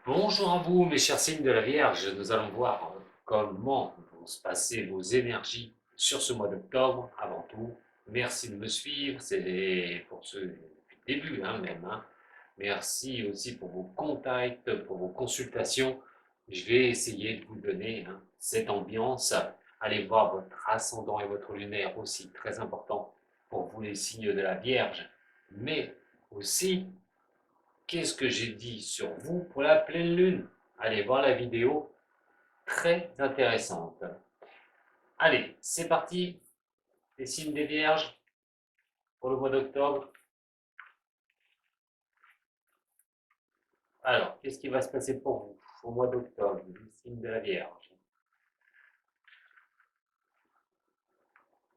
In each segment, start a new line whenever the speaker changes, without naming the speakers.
Bonjour à vous, mes chers signes de la Vierge. Nous allons voir comment vont se passer vos énergies sur ce mois d'octobre. Avant tout, merci de me suivre. Pour ceux depuis le début, même. Merci aussi pour vos contacts, pour vos consultations. Je vais essayer de vous donner cette ambiance. Allez voir votre ascendant et votre lunaire aussi, très important pour vous les signes de la Vierge. Mais aussi qu'est-ce que j'ai dit sur vous pour la pleine lune? Allez voir la vidéo, très intéressante. Allez, c'est parti, les signes des vierges pour le mois d'octobre. Alors, qu'est-ce qui va se passer pour vous au mois d'octobre, les signes de la Vierge?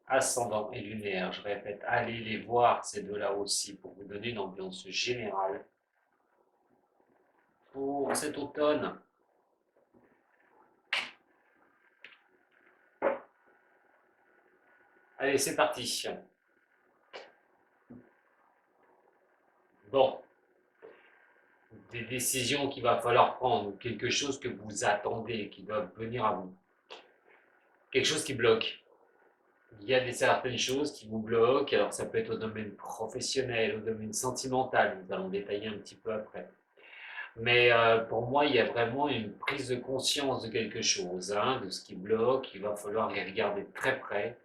Ascendant et lunaire, je répète, allez les voir ces deux-là aussi pour vous donner une ambiance générale pour cet automne. Allez, c'est parti. Bon, des décisions qu'il va falloir prendre, quelque chose que vous attendez, qui doit venir à vous, quelque chose qui bloque. Il y a certaines choses qui vous bloquent, alors ça peut être au domaine professionnel, au domaine sentimental, nous allons détailler un petit peu après. Mais pour moi, il y a vraiment une prise de conscience de quelque chose, de ce qui bloque, il va falloir les regarder de très près.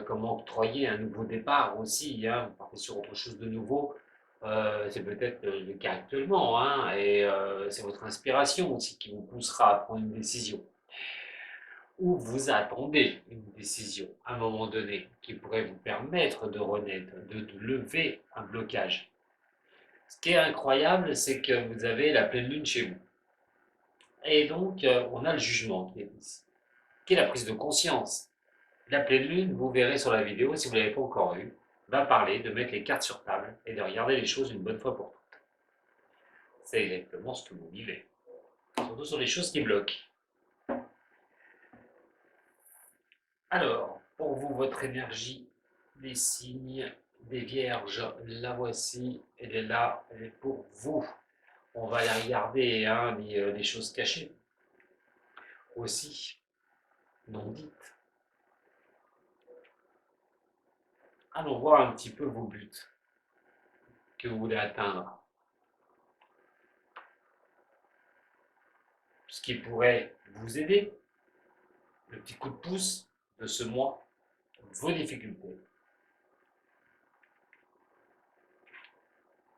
Comment octroyer un nouveau départ aussi, vous partez sur autre chose de nouveau, c'est peut-être le cas actuellement, et c'est votre inspiration aussi qui vous poussera à prendre une décision ou vous attendez une décision à un moment donné qui pourrait vous permettre de renaître, de lever un blocage. Ce qui est incroyable, c'est que vous avez la pleine lune chez vous. Et donc, on a le jugement qui est ici, qui est la prise de conscience. La pleine lune, vous verrez sur la vidéo, si vous ne l'avez pas encore vue, va parler de mettre les cartes sur table et de regarder les choses une bonne fois pour toutes. C'est exactement ce que vous vivez, surtout sur les choses qui bloquent. Alors, pour vous, votre énergie, les signes des vierges, la voici, elle est là, elle est pour vous. On va la regarder, les choses cachées aussi, non dites. Allons voir un petit peu vos buts que vous voulez atteindre. Ce qui pourrait vous aider, le petit coup de pouce de ce mois, vos difficultés,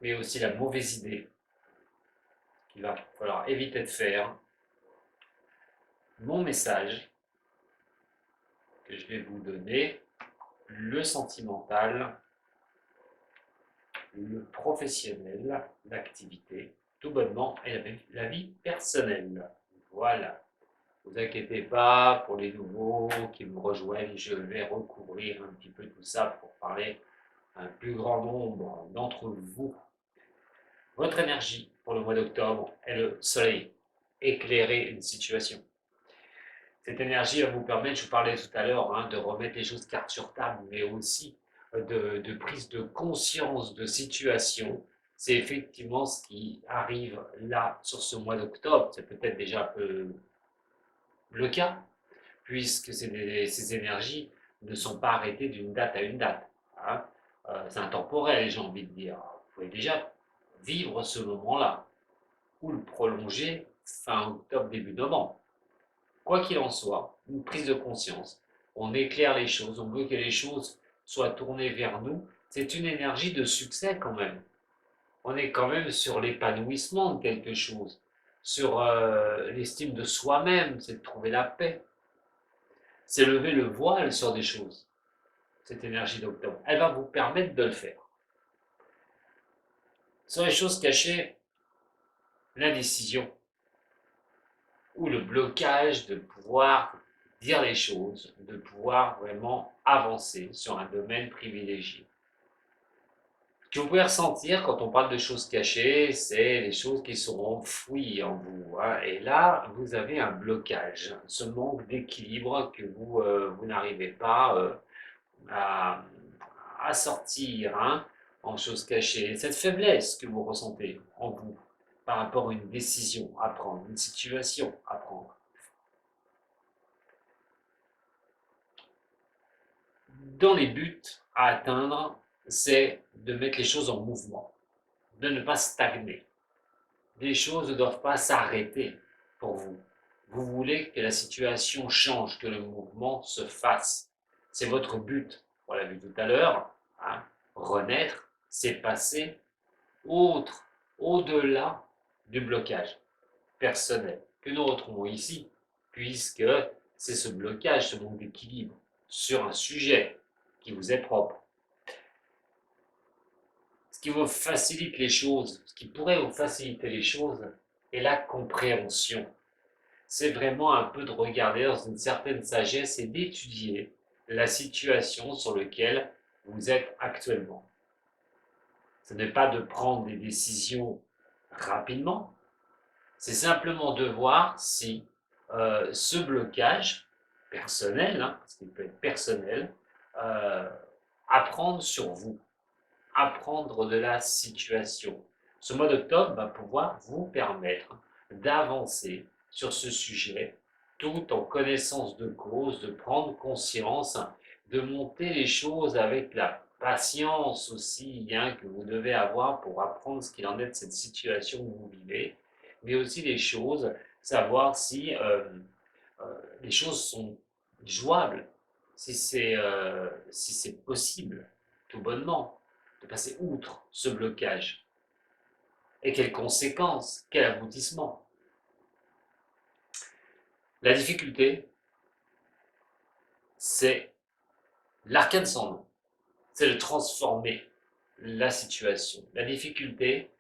mais aussi la mauvaise idée qu'il va falloir éviter de faire. Mon message que je vais vous donner, le sentimental, le professionnel, l'activité, tout bonnement, et la vie personnelle. Voilà. Ne vous inquiétez pas pour les nouveaux qui me rejoignent, je vais recouvrir un petit peu tout ça pour parler à un plus grand nombre d'entre vous. Votre énergie pour le mois d'octobre est le soleil. Éclairer une situation. Cette énergie va vous permettre, je vous parlais tout à l'heure, de remettre les choses carte sur table, mais aussi de prise de conscience de situation. C'est effectivement ce qui arrive là sur ce mois d'octobre. C'est peut-être déjà un peu le cas, puisque ces énergies ne sont pas arrêtées d'une date à une date. C'est intemporel, j'ai envie de dire. Vous pouvez déjà vivre ce moment-là, ou le prolonger fin octobre, début novembre. Quoi qu'il en soit, une prise de conscience. On éclaire les choses, on veut que les choses soient tournées vers nous. C'est une énergie de succès quand même. On est quand même sur l'épanouissement de quelque chose, sur l'estime de soi-même, c'est de trouver la paix. C'est lever le voile sur des choses, cette énergie d'octobre. Elle va vous permettre de le faire. Sur les choses cachées, l'indécision ou le blocage de pouvoir dire les choses, de pouvoir vraiment avancer sur un domaine privilégié. Ce que vous pouvez ressentir quand on parle de choses cachées, c'est les choses qui sont enfouies en vous. Et là, vous avez un blocage, ce manque d'équilibre que vous n'arrivez pas à, sortir en choses cachées. Cette faiblesse que vous ressentez en vous, par rapport à une décision à prendre, une situation à prendre. Dans les buts à atteindre, c'est de mettre les choses en mouvement, de ne pas stagner. Les choses ne doivent pas s'arrêter pour vous. Vous voulez que la situation change, que le mouvement se fasse. C'est votre but. On l'a vu tout à l'heure. Hein. Renaître, c'est passer autre, au-delà du blocage personnel que nous retrouvons ici, puisque c'est ce blocage, ce manque d'équilibre sur un sujet qui vous est propre. Ce qui vous facilite les choses, ce qui pourrait vous faciliter les choses, est la compréhension. C'est vraiment un peu de regarder dans une certaine sagesse et d'étudier la situation sur laquelle vous êtes actuellement. Ce n'est pas de prendre des décisions rapidement, c'est simplement de voir si ce blocage personnel, hein, ce qui peut être personnel, apprendre sur vous, apprendre de la situation. Ce mois d'octobre va pouvoir vous permettre d'avancer sur ce sujet tout en connaissance de cause, de prendre conscience, de monter les choses avec la patience aussi hein, que vous devez avoir pour apprendre ce qu'il en est de cette situation où vous vivez, mais aussi les choses, savoir si les choses sont jouables, si c'est possible, tout bonnement, de passer outre ce blocage. Et quelles conséquences, quel aboutissement. La difficulté, c'est l'arcane sans nom, c'est de transformer la situation. La difficulté,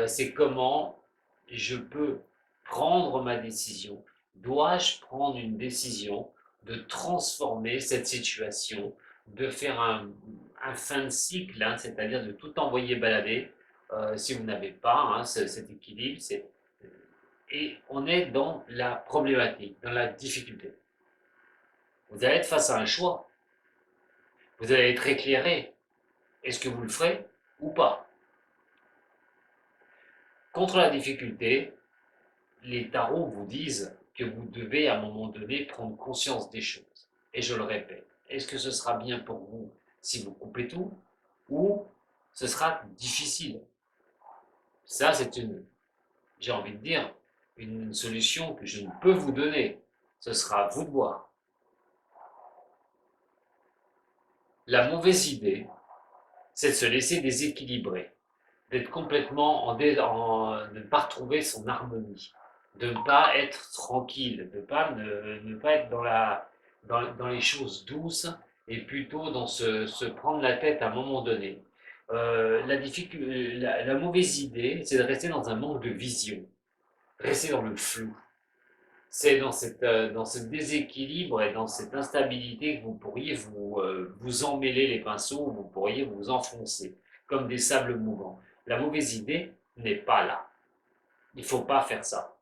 c'est comment je peux prendre ma décision. Dois-je prendre une décision de transformer cette situation, de faire un fin de cycle, hein, c'est-à-dire de tout envoyer balader si vous n'avez pas hein, cet équilibre. Et on est dans la problématique, dans la difficulté. Vous allez être face à un choix. Vous allez être éclairé. Est-ce que vous le ferez ou pas? Contre la difficulté, les tarots vous disent que vous devez à un moment donné prendre conscience des choses. Et je le répète, est-ce que ce sera bien pour vous si vous coupez tout ou ce sera difficile? Ça, c'est j'ai envie de dire, une solution que je ne peux vous donner. Ce sera à vous de voir. La mauvaise idée, c'est de se laisser déséquilibrer, d'être complètement de ne pas retrouver son harmonie, de ne pas être tranquille, de ne pas être dans les choses douces et plutôt dans se prendre la tête à un moment donné. La mauvaise idée, c'est de rester dans un manque de vision, rester dans le flou. C'est dans ce déséquilibre et dans cette instabilité que vous pourriez vous emmêler les pinceaux, vous pourriez vous enfoncer comme des sables mouvants. La mauvaise idée n'est pas là. Il ne faut pas faire ça.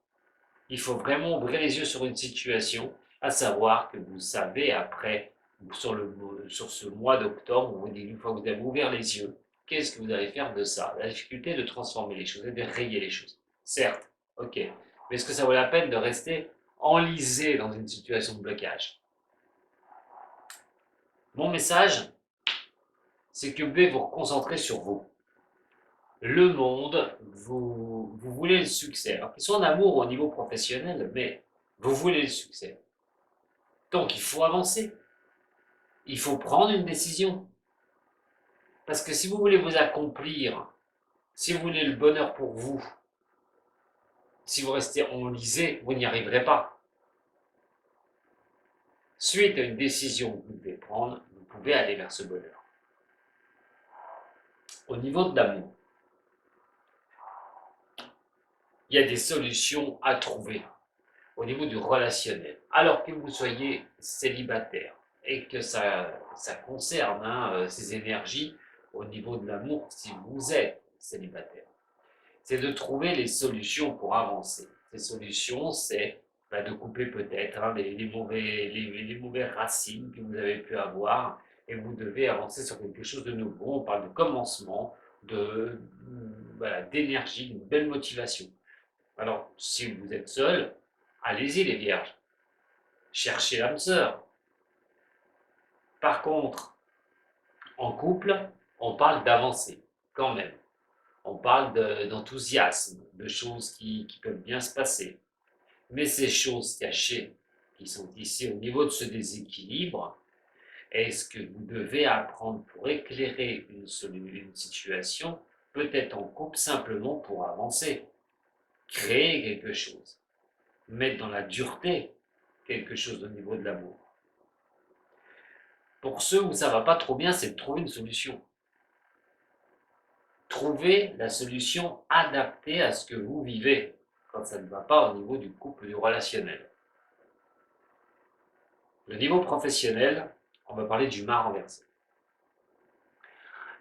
Il faut vraiment ouvrir les yeux sur une situation, à savoir que vous savez après, sur ce mois d'octobre, une fois que vous avez ouvert les yeux, qu'est-ce que vous allez faire de ça? La difficulté de transformer les choses et de rayer les choses. Certes, ok. Mais est-ce que ça vaut la peine de rester enlisé dans une situation de blocage? Mon message, c'est que vous devez vous concentrer sur vous. Le monde, vous voulez le succès. Alors qu'il soit en amour au niveau professionnel, mais vous voulez le succès. Donc il faut avancer. Il faut prendre une décision. Parce que si vous voulez vous accomplir, si vous voulez le bonheur pour vous, si vous restez enlisé, vous n'y arriverez pas. Suite à une décision que vous devez prendre, vous pouvez aller vers ce bonheur. Au niveau de l'amour, il y a des solutions à trouver au niveau du relationnel. Alors que vous soyez célibataire et que ça concerne ces énergies au niveau de l'amour si vous êtes célibataire, c'est de trouver les solutions pour avancer. Ces solutions, c'est de couper peut-être les mauvaises racines que vous avez pu avoir et vous devez avancer sur quelque chose de nouveau. On parle de commencement, voilà, d'énergie, d'une belle motivation. Alors, si vous êtes seul, allez-y les vierges, cherchez l'âme sœur. Par contre, en couple, on parle d'avancer, quand même. On parle d'enthousiasme, de choses qui peuvent bien se passer. Mais ces choses cachées qui sont ici au niveau de ce déséquilibre, est-ce que vous devez apprendre pour éclairer une situation, peut-être en couple simplement pour avancer, créer quelque chose, mettre dans la dureté quelque chose au niveau de l'amour. Pour ceux où ça va pas trop bien, c'est de trouver une solution. Trouver la solution adaptée à ce que vous vivez quand ça ne va pas au niveau du couple, du relationnel. Le niveau professionnel, on va parler du mât renversé.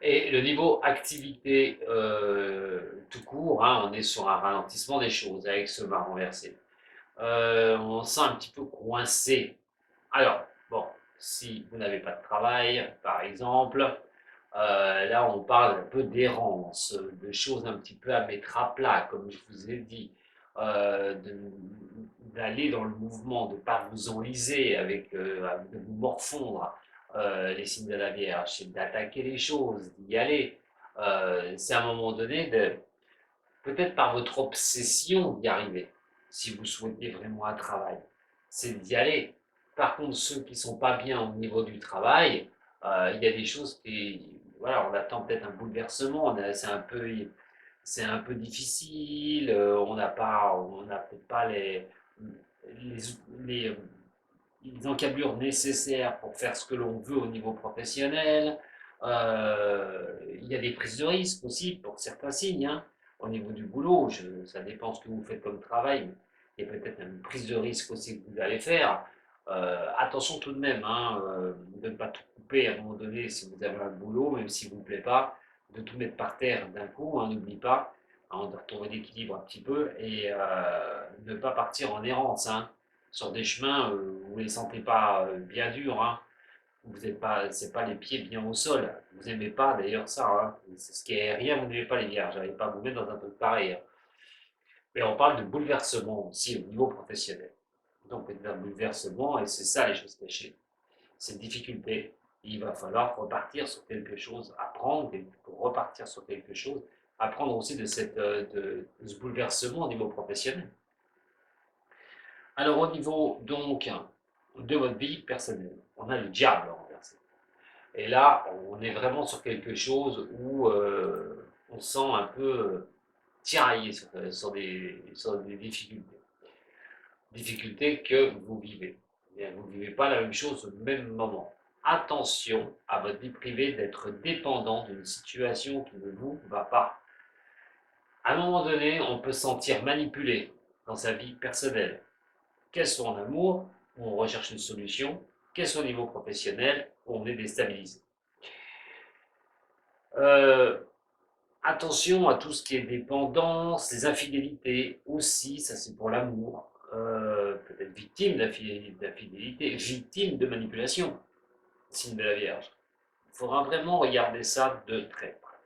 Et le niveau activité tout court, hein, on est sur un ralentissement des choses avec ce mât renversé. On se sent un petit peu coincé. Alors, bon, si vous n'avez pas de travail, par exemple, là on parle un peu d'errance, de choses un petit peu à mettre à plat, comme je vous ai dit, d'aller dans le mouvement, de ne pas vous enliser, de vous morfondre, les signes de la Vierge, c'est d'attaquer les choses, d'y aller. C'est à un moment donné, peut-être par votre obsession d'y arriver, si vous souhaitez vraiment un travail, c'est d'y aller. Par contre, ceux qui ne sont pas bien au niveau du travail, il y a des choses qui, voilà, on attend peut-être un bouleversement, c'est un peu difficile, on n'a peut-être pas les, les, les encablures nécessaires pour faire ce que l'on veut au niveau professionnel. Il y a des prises de risques aussi pour certains signes, hein, au niveau du boulot. Ça dépend ce que vous faites comme travail, mais il y a peut-être une prise de risque aussi que vous allez faire. Attention tout de même, hein, de ne pas tout couper à un moment donné si vous avez un boulot, même s'il ne vous plaît pas, de tout mettre par terre d'un coup, hein, n'oublie pas, hein, de retrouver l'équilibre un petit peu et ne pas partir en errance, hein, sur des chemins où vous ne les sentez pas bien durs, hein. Vous n'êtes pas, c'est pas les pieds bien au sol. Vous n'aimez pas d'ailleurs ça, hein. C'est ce qui est aérien, vous n'aimez pas les vierges. J'arrive pas à vous mettre dans un truc pareil, hein. Mais on parle de bouleversement aussi au niveau professionnel. Donc, un bouleversement, et c'est ça les choses cachées. Cette difficulté, il va falloir repartir sur quelque chose, apprendre pour repartir sur quelque chose, apprendre aussi de ce bouleversement au niveau professionnel. Alors, au niveau donc de votre vie personnelle, on a le diable renversé. Et là, on est vraiment sur quelque chose où on se sent un peu tiraillé sur des difficultés. Difficultés que vous vivez. Vous ne vivez pas la même chose au même moment. Attention à votre vie privée d'être dépendant d'une situation qui ne vous va pas. À un moment donné, on peut se sentir manipulé dans sa vie personnelle. Qu'elle soit en amour, où on recherche une solution, qu'elle soit au niveau professionnel, où on est déstabilisé. Euh, Attention à tout ce qui est dépendance, les infidélités aussi, ça c'est pour l'amour. Peut-être victime d'infidélité, victime de manipulation, signe de la Vierge. Il faudra vraiment regarder ça de très près.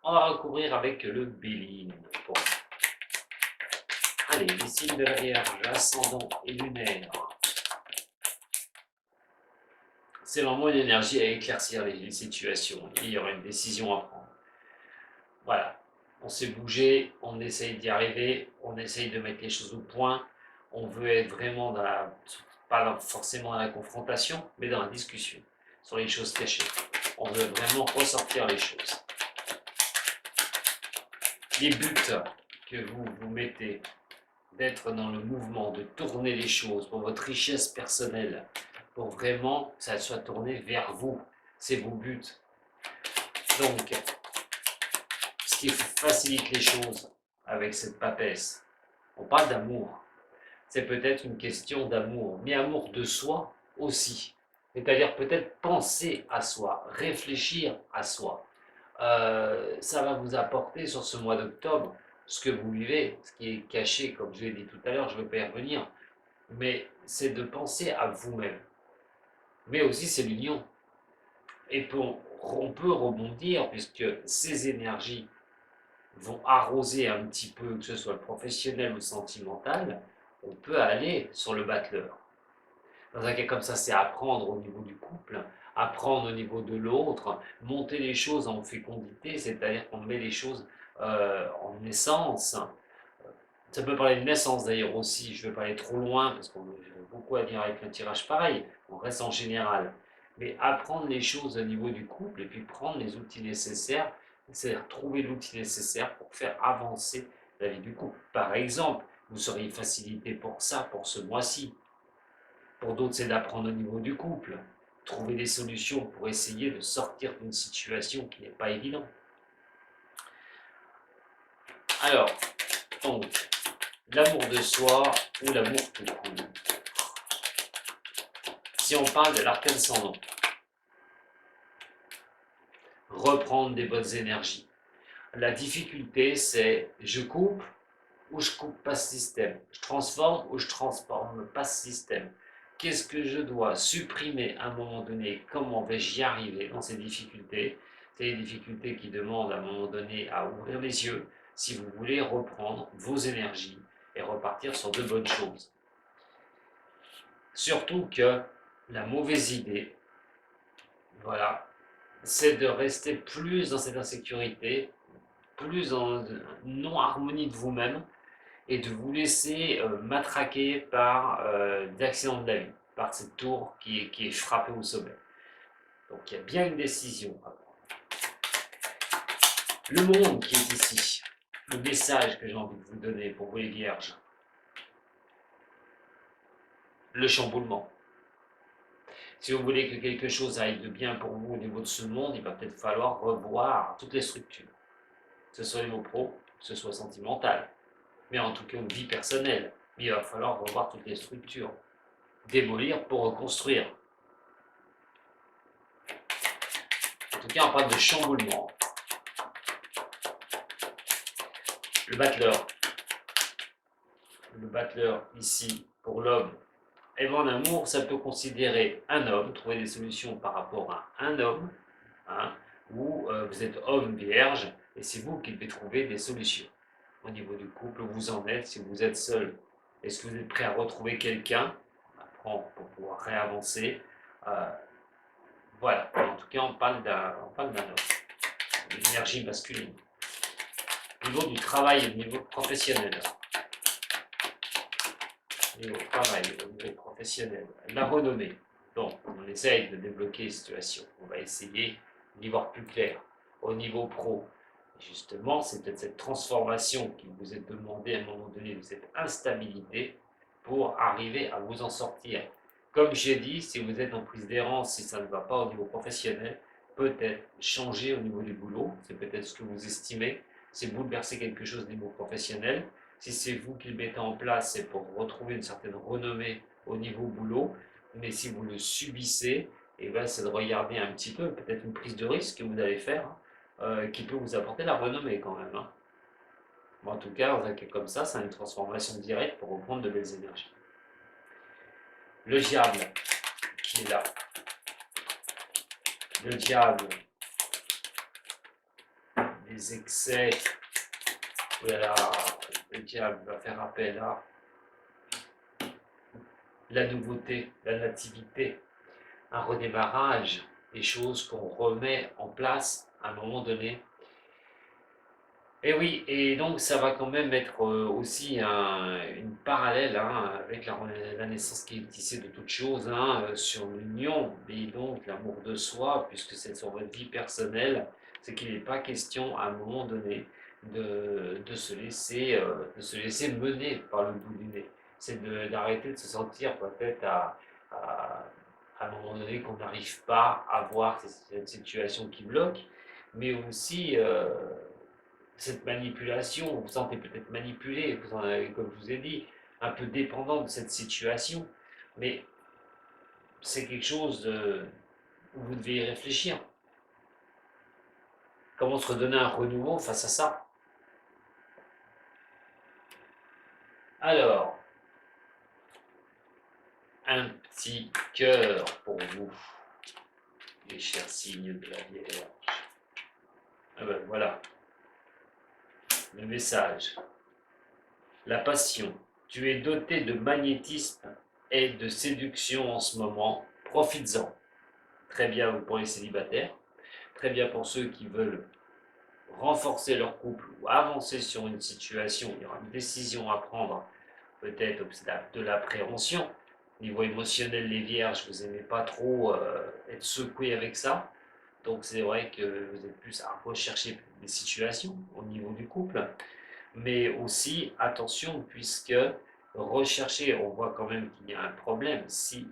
On va recouvrir avec le Béline. Bon. Allez, les signes de la Vierge, ascendant et lunaire. C'est vraiment une énergie à éclaircir les situations. Il y aura une décision à prendre. Voilà, on s'est bougé, on essaye d'y arriver, on essaye de mettre les choses au point. On veut être vraiment pas forcément dans la confrontation, mais dans la discussion sur les choses cachées. On veut vraiment ressortir les choses. Les buts que vous vous mettez, d'être dans le mouvement, de tourner les choses pour votre richesse personnelle, pour vraiment que ça soit tourné vers vous. C'est vos buts. Donc, ce qui facilite les choses avec cette papesse, on parle d'amour. C'est peut-être une question d'amour, mais amour de soi aussi. C'est-à-dire peut-être penser à soi, réfléchir à soi. Ça va vous apporter sur ce mois d'octobre ce que vous vivez, ce qui est caché, comme je l'ai dit tout à l'heure, je ne vais pas y revenir, mais c'est de penser à vous-même. Mais aussi c'est l'union. Et on peut rebondir puisque ces énergies vont arroser un petit peu, que ce soit le professionnel ou le sentimental, on peut aller sur le battleur. Dans un cas comme ça, c'est apprendre au niveau du couple, apprendre au niveau de l'autre, monter les choses en fécondité, c'est-à-dire qu'on met les choses en naissance. Ça peut parler de naissance d'ailleurs aussi, je vais pas aller trop loin parce qu'on a beaucoup à dire avec un tirage pareil, on reste en général. Mais apprendre les choses au niveau du couple et puis prendre les outils nécessaires, c'est-à-dire trouver l'outil nécessaire pour faire avancer la vie du couple. Par exemple, vous seriez facilité pour ça, pour ce mois-ci. Pour d'autres, c'est d'apprendre au niveau du couple, trouver des solutions pour essayer de sortir d'une situation qui n'est pas évidente. Alors, donc, l'amour de soi ou l'amour tout court. Si on parle de l'arcane sans nom, reprendre des bonnes énergies. La difficulté, c'est je coupe ou je coupe pas ce système. Je transforme ou je transforme pas ce système. Qu'est-ce que je dois supprimer à un moment donné? Comment vais-je y arriver dans ces difficultés? C'est des difficultés qui demandent à un moment donné à ouvrir les yeux si vous voulez reprendre vos énergies et repartir sur de bonnes choses. Surtout que la mauvaise idée, voilà, c'est de rester plus dans cette insécurité, plus en non-harmonie de vous-même et de vous laisser matraquer par des accidents de la vie, par cette tour qui est frappée au sommet. Donc il y a bien une décision à prendre. Le monde qui est ici, le message que j'ai envie de vous donner pour vous les vierges, le chamboulement. Si vous voulez que quelque chose aille de bien pour vous au niveau de ce monde, il va peut-être falloir revoir toutes les structures. Que ce soit au niveau pro, que ce soit sentimental, mais en tout cas une vie personnelle. Mais il va falloir revoir toutes les structures. Démolir pour reconstruire. En tout cas, on parle de chamboulement. Le battleur. Le battleur, ici, pour l'homme. Et en amour, ça peut considérer un homme, trouver des solutions par rapport à un homme, hein, ou vous êtes homme vierge, et c'est vous qui devez trouver des solutions. Au niveau du couple, où vous en êtes, si vous êtes seul, est-ce que vous êtes prêt à retrouver quelqu'un? On apprend pour pouvoir réavancer. Voilà, en tout cas, on parle d'un homme, d'une énergie masculine. Au niveau du travail, au niveau professionnel. Au niveau travail, au niveau professionnel. La renommée. Donc, on essaye de débloquer les situations. On va essayer d'y voir plus clair. Au niveau pro, justement, c'est peut-être cette transformation qui vous est demandée à un moment donné de cette instabilité pour arriver à vous en sortir. Comme j'ai dit, si vous êtes en prise d'errance, si ça ne va pas au niveau professionnel, peut-être changer au niveau du boulot, c'est peut-être ce que vous estimez, c'est bouleverser quelque chose au niveau professionnel. Si c'est vous qui le mettez en place, c'est pour retrouver une certaine renommée au niveau boulot, mais si vous le subissez, et ben, c'est de regarder un petit peu, peut-être une prise de risque que vous allez faire, qui peut vous apporter la renommée quand même. Hein. Bon, en tout cas, dans un cas comme ça, c'est une transformation directe pour reprendre de belles énergies. Le diable qui est là. Le diable, les excès, voilà, le diable va faire appel à la nouveauté, la nativité, un redémarrage, des choses qu'on remet en place à un moment donné. Et oui, et donc ça va quand même être aussi une parallèle hein, avec la naissance qui est issue de toute chose, hein, sur l'union, et donc l'amour de soi, puisque c'est sur votre vie personnelle, c'est qu'il n'est pas question à un moment donné de se laisser mener par le bout du nez. C'est d'arrêter de se sentir peut-être à un moment donné qu'on n'arrive pas à voir cette situation qui bloque, mais aussi cette manipulation, vous vous sentez peut-être manipulé, vous en avez, comme je vous ai dit, un peu dépendant de cette situation, mais c'est quelque chose où vous devez y réfléchir. Comment se redonner un renouveau face à ça? Alors, un petit cœur pour vous, les chers signes de la Vierge. Ah ben voilà. le message, la passion. Tu es doté de magnétisme et de séduction en ce moment. Profites-en. Très bien pour les célibataires. Très bien pour ceux qui veulent renforcer leur couple ou avancer sur une situation. Il y aura une décision à prendre, peut-être de l'appréhension. Niveau émotionnel, les vierges, vous n'aimez pas trop être secoués avec ça. Donc c'est vrai que vous êtes plus à rechercher des situations au niveau du couple. Mais aussi, attention, puisque rechercher, on voit quand même qu'il y a un problème si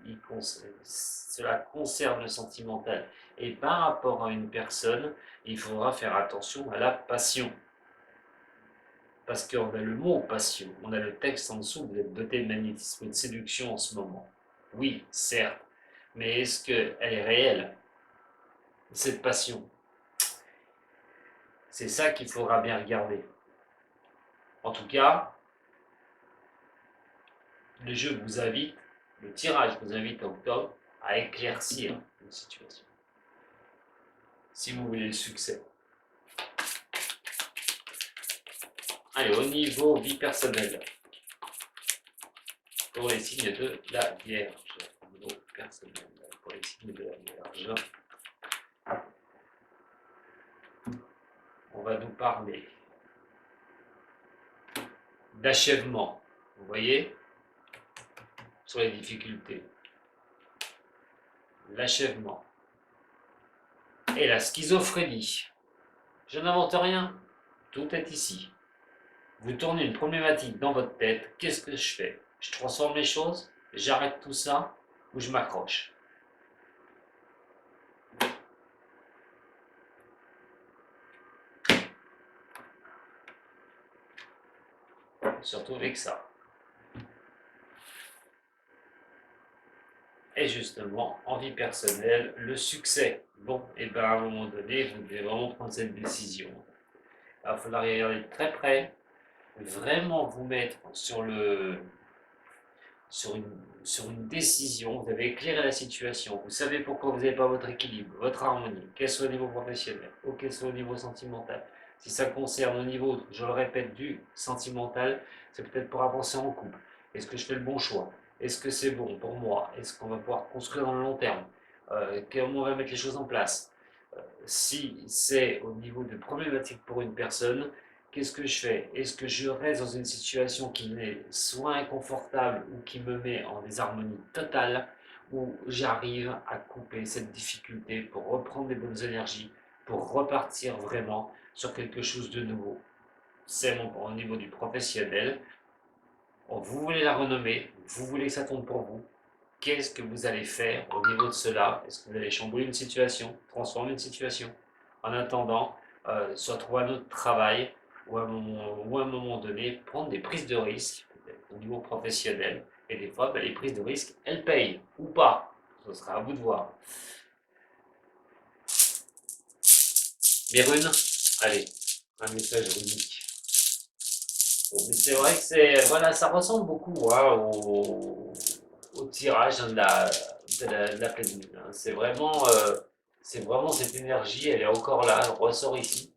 cela concerne le sentimental. Et par rapport à une personne, il faudra faire attention à la passion. Parce qu'on a le mot passion, on a le texte en dessous, vous êtes doté de magnétisme et de séduction en ce moment. Oui, certes, mais est-ce qu'elle est réelle, cette passion? C'est ça qu'il faudra bien regarder. En tout cas, le jeu vous invite, le tirage vous invite en octobre à éclaircir une situation. Si vous voulez le succès. Allez, au niveau vie personnelle, pour les signes de la Vierge. Au niveau personnel, pour les signes de la Vierge, on va nous parler d'achèvement. Vous voyez, sur les difficultés. L'achèvement. Et la schizophrénie. Je n'invente rien. Tout est ici. Vous tournez une problématique dans votre tête. Qu'est-ce que je fais? Je transforme les choses? J'arrête tout ça? Ou je m'accroche? Surtout avec ça. Et justement, en vie personnelle, le succès. Bon, et bien à un moment donné, vous devez vraiment prendre cette décision. Il faudra regarder très près, vraiment vous mettre sur une décision, vous avez éclairé la situation, vous savez pourquoi vous n'avez pas votre équilibre, votre harmonie, qu'elle soit au niveau professionnel ou qu'elle soit au niveau sentimental. Si ça concerne au niveau, je le répète, du sentimental, c'est peut-être pour avancer en couple. Est-ce que je fais le bon choix? Est-ce que c'est bon pour moi? Est-ce qu'on va pouvoir construire dans le long terme? Comment on va mettre les choses en place? Si c'est au niveau de problématiques pour une personne, qu'est-ce que je fais? Est-ce que je reste dans une situation qui m'est soit inconfortable ou qui me met en désharmonie totale, ou j'arrive à couper cette difficulté pour reprendre des bonnes énergies, pour repartir vraiment sur quelque chose de nouveau? C'est au niveau du professionnel. Vous voulez la renommer, vous voulez que ça tombe pour vous. Qu'est-ce que vous allez faire au niveau de cela? Est-ce que vous allez chambouler une situation, transformer une situation? En attendant, soit trouver un autre travail ou à un moment donné, prendre des prises de risques au niveau professionnel. Et des fois, les prises de risques, elles payent ou pas. Ce sera à vous de voir. Les runes, allez, un message runique. Bon, mais c'est vrai que voilà, ça ressemble beaucoup hein, au tirage hein, de la pleine lune. Hein. C'est vraiment cette énergie, elle est encore là, elle ressort ici.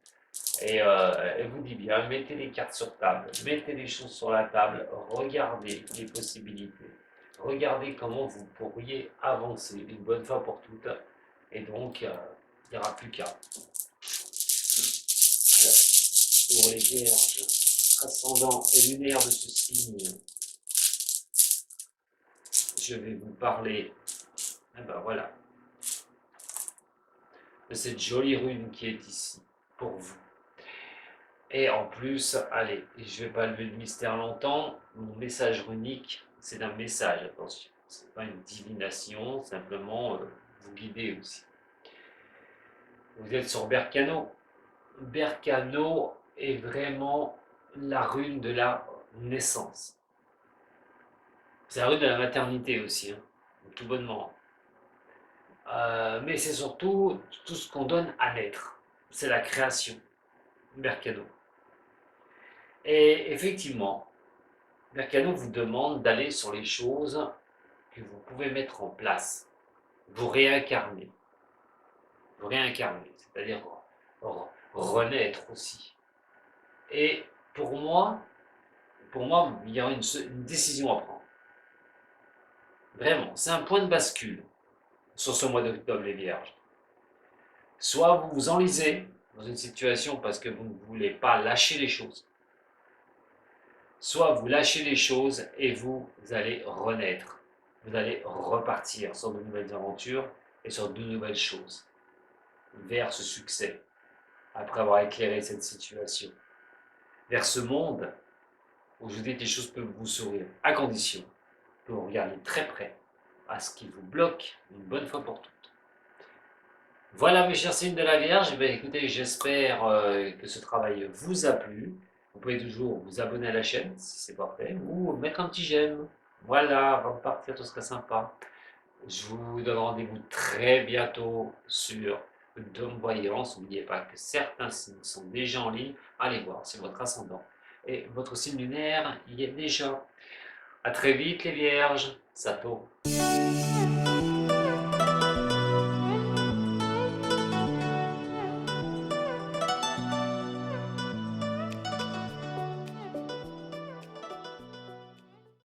Et elle vous dit bien, mettez les cartes sur table, mettez les choses sur la table, regardez les possibilités, regardez comment vous pourriez avancer une bonne fois pour toutes. Et donc, il n'y aura plus qu'à. Pour les vierges, ascendant et lunaire de ce signe, je vais vous parler, ben voilà, de cette jolie rune qui est ici, pour vous. Et en plus, allez, je ne vais pas lever le mystère longtemps, mon message runique, c'est un message, attention, ce n'est pas une divination, simplement vous guider aussi. Vous êtes sur Berkano. Berkano est vraiment la rune de la naissance. C'est la rune de la maternité aussi, hein, tout bonnement. Mais c'est surtout tout ce qu'on donne à naître. C'est la création, Berkano. Et effectivement, Berkano vous demande d'aller sur les choses que vous pouvez mettre en place. Vous réincarner. Vous réincarner, c'est-à-dire renaître aussi. Et pour moi, il y a une décision à prendre. Vraiment, c'est un point de bascule sur ce mois d'octobre, les Vierges. Soit vous vous enlisez dans une situation parce que vous ne voulez pas lâcher les choses, soit vous lâchez les choses et vous allez renaître. Vous allez repartir sur de nouvelles aventures et sur de nouvelles choses, vers ce succès, après avoir éclairé cette situation, vers ce monde où je vous dis que les choses peuvent vous sourire, à condition que vous regardiez très près à ce qui vous bloque une bonne fois pour toutes. Voilà mes chers signes de la Vierge, eh bien, écoutez, j'espère que ce travail vous a plu. Vous pouvez toujours vous abonner à la chaîne si c'est pas fait, ou mettre un petit j'aime. Voilà, avant de partir, tout serait sympa. Je vous donne rendez-vous très bientôt sur Dôme Voyance. N'oubliez pas que certains signes sont déjà en ligne. Allez voir, c'est votre ascendant. Et votre signe lunaire y est déjà. À très vite les Vierges. Sato.